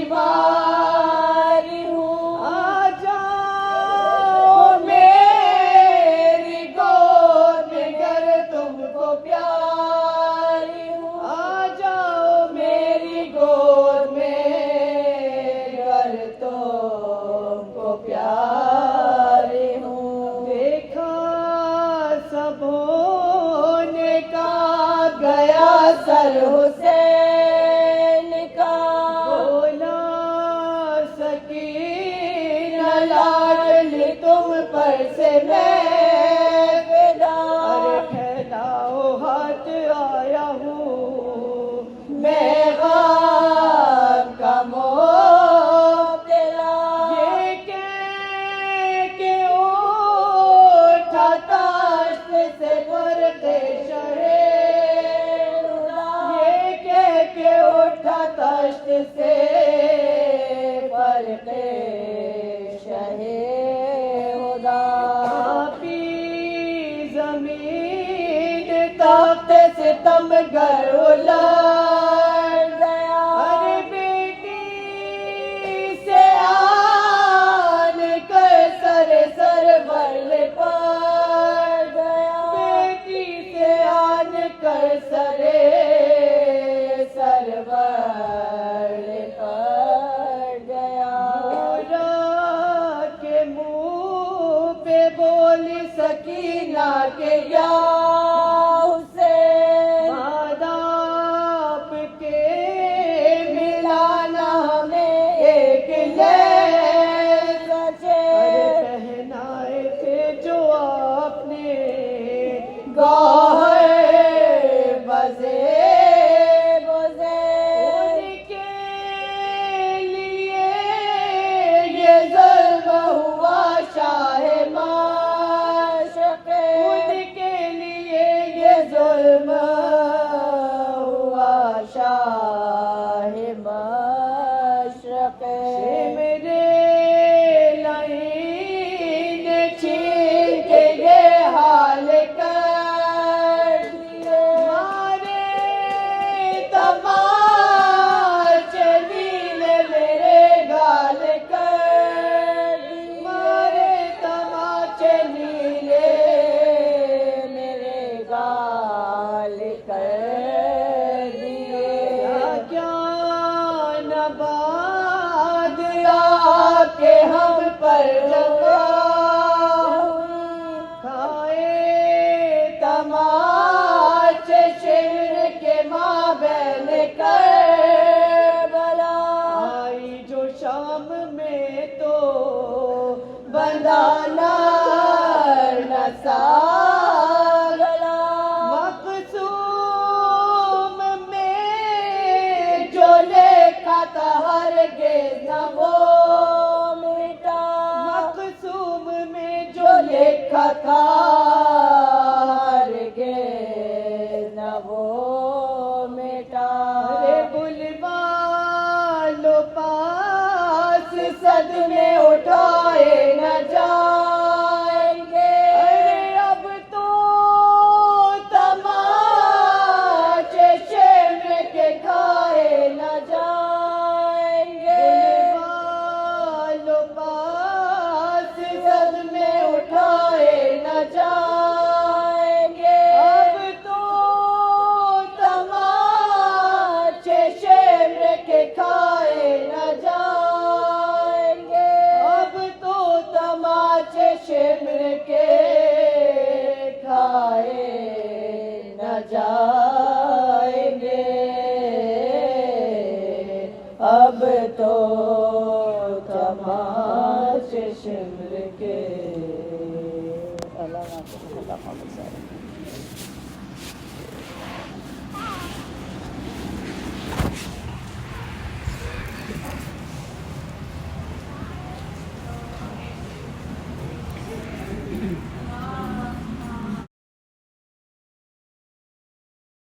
بیماری ہوں، آ جاؤ میری گود میں گر تم کو پیاری ہوں، آ جاؤ میری گود میں گر تم کو پیاری ہوں۔ دیکھا سبوں نے کہا گیا سر حسین کا، بولا سکینہ لاڈلی تم پر سے میں فدا، ارے پھیلاؤ ہاتھ آیا ہوں میں غم کا مبتلا، یہ کہہ کے اٹھا تاشت سے فرق شہے ہدا، یہ کہہ کے اٹھا تاشت سے فرق شہے ہدا، کانپی زمین تخت ستمگر الٹ گیا، ارے بیٹی سے آن کر سرور پڑ گیا، بیٹی سے آن کر سرور پڑ گیا، بولا کے منہ پہ بولی سکینہ کے یا حسین، آداب کے ملانا ہمیں ایک لہجہ سے، ارے پہنائے تھے جو آپ نے گوہر بزے بزے، ان کے لیے یہ ظلم ہوا شاہ معشوق، ان کے لیے یہ ظلم ہوا شاہ معشوق، میرے لعین چھین کے یہ حال کر دیے، مارے تماچے نیلے میرے گال کر دیے، مارے تماچے نیلے میرے گال کر دیے، کیا نباد آ کے ہم پر لگا ہوئی، کھائے تماچے شمر کے مابین کربلا، آئی جو شام میں تو بندہ نر نسا گلا، مقسوم میں جو لکھا تھا ہرگز نہ وہ مٹا، مقسوم میں جو لکھا تھا ہرگز نہ وہ مٹا، ارے بلوا لو پاس صدمے اٹھائے نہ جائیں گے، ارے اب تو تماچے شمر کے کھائے نہ جائیں گے، بلوا لو پاس صدمے اٹھائے نہ جائیں گے، اب تو تماچے شمر کے کھائے نہ جائیں گے، اب تو تماچے شمر کے کھائے نہ جائیں گے، اب تو تماچے